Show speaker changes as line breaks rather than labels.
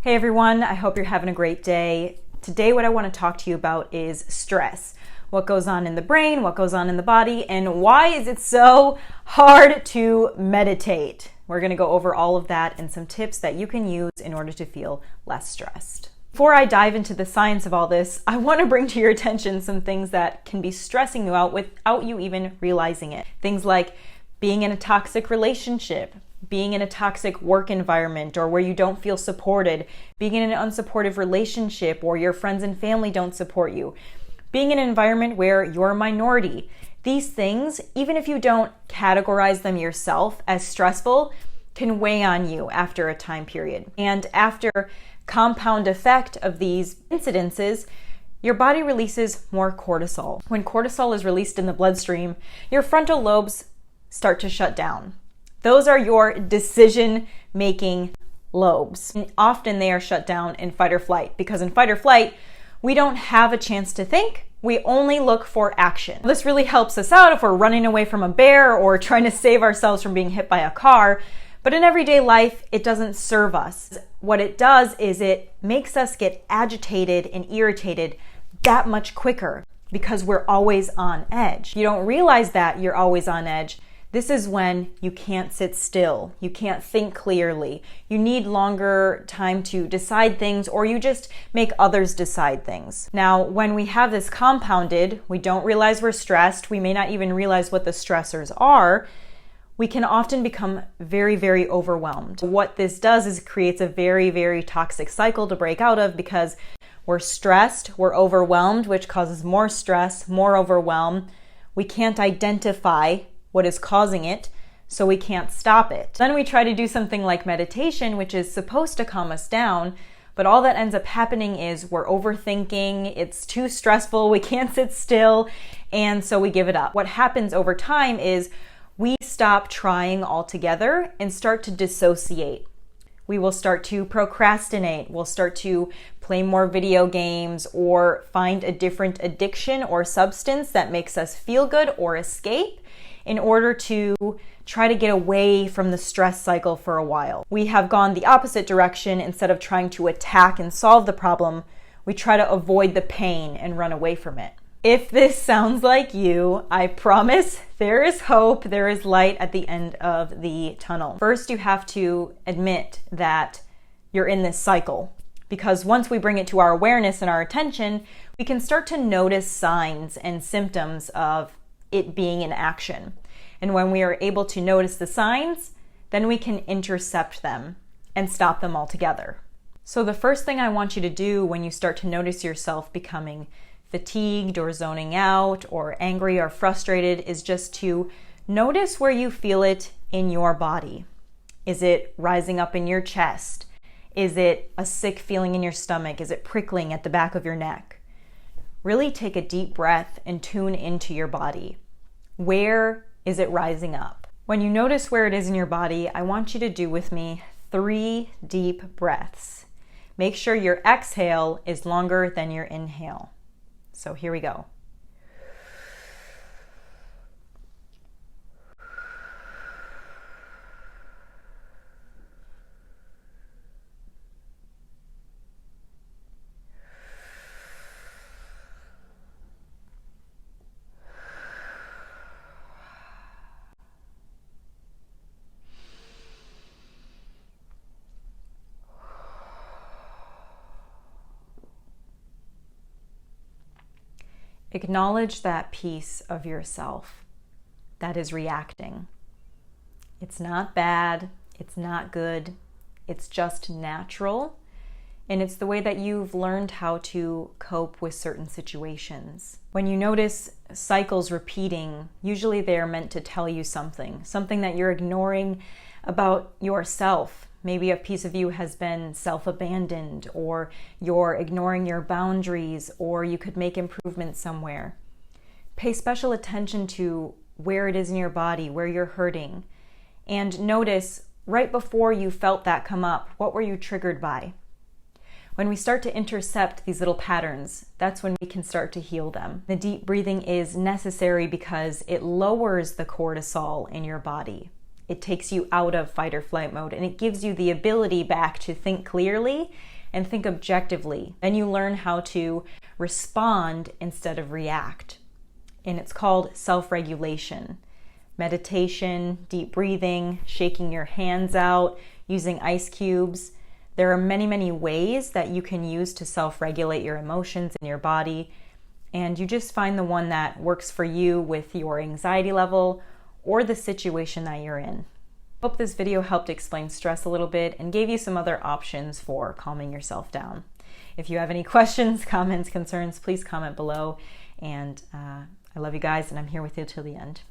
Hey everyone, I hope you're having a great day. Today what I want to talk to you about is stress. What goes on in the brain, what goes on in the body, and why is it so hard to meditate? We're going to go over all of that and some tips that you can use in order to feel less stressed. Before I dive into the science of all this, I want to bring to your attention some things that can be stressing you out without you even realizing it. Things like being in a toxic relationship, being in a toxic work environment or where you don't feel supported, being in an unsupportive relationship or your friends and family don't support you, being in an environment where you're a minority. These things, even if you don't categorize them yourself as stressful, can weigh on you after a time period. And after compound effect of these incidences, your body releases more cortisol. When cortisol is released in the bloodstream, your frontal lobes start to shut down. Those are your decision-making lobes. And often they are shut down in fight or flight because in fight or flight, we don't have a chance to think. We only look for action. This really helps us out if we're running away from a bear or trying to save ourselves from being hit by a car. But in everyday life, it doesn't serve us. What it does is it makes us get agitated and irritated that much quicker because we're always on edge. You don't realize that you're always on edge. This is when you can't sit still, you can't think clearly, you need longer time to decide things, or you just make others decide things. Now, when we have this compounded, we don't realize we're stressed, we may not even realize what the stressors are, we can often become very, very overwhelmed. What this does is creates a very, very toxic cycle to break out of because we're stressed, we're overwhelmed, which causes more stress, more overwhelm. We can't identify what is causing it, so we can't stop it. Then we try to do something like meditation, which is supposed to calm us down, but all that ends up happening is we're overthinking, it's too stressful, we can't sit still, and so we give it up. What happens over time is we stop trying altogether and start to dissociate. We will start to procrastinate, we'll start to play more video games or find a different addiction or substance that makes us feel good or escape in order to try to get away from the stress cycle for a while. We have gone the opposite direction. Instead of trying to attack and solve the problem, we try to avoid the pain and run away from it. If this sounds like you, I promise there is hope, there is light at the end of the tunnel. First, you have to admit that you're in this cycle, because once we bring it to our awareness and our attention, we can start to notice signs and symptoms of it being in action. And when we are able to notice the signs, then we can intercept them and stop them altogether. So the first thing I want you to do when you start to notice yourself becoming fatigued or zoning out or angry or frustrated is just to notice where you feel it in your body. Is it rising up in your chest? Is it a sick feeling in your stomach? Is it prickling at the back of your neck? Really take a deep breath and tune into your body. Where is it rising up? When you notice where it is in your body, I want you to do with me 3 deep breaths. Make sure your exhale is longer than your inhale. So here we go. Acknowledge that piece of yourself that is reacting. It's not bad, it's not good, it's just natural, and it's the way that you've learned how to cope with certain situations. When you notice cycles repeating, usually they're meant to tell you something that you're ignoring about yourself. Maybe a piece of you has been self-abandoned, or you're ignoring your boundaries, or you could make improvements somewhere. Pay special attention to where it is in your body, where you're hurting, and notice right before you felt that come up, what were you triggered by? When we start to intercept these little patterns, that's when we can start to heal them. The deep breathing is necessary because it lowers the cortisol in your body. It takes you out of fight or flight mode, and it gives you the ability back to think clearly and think objectively. Then you learn how to respond instead of react. And it's called self-regulation. Meditation, deep breathing, shaking your hands out, using ice cubes. There are many, many ways that you can use to self-regulate your emotions in your body, and you just find the one that works for you with your anxiety level or the situation that you're in. Hope this video helped explain stress a little bit and gave you some other options for calming yourself down. If you have any questions, comments, concerns, please comment below. And I love you guys, and I'm here with you till the end.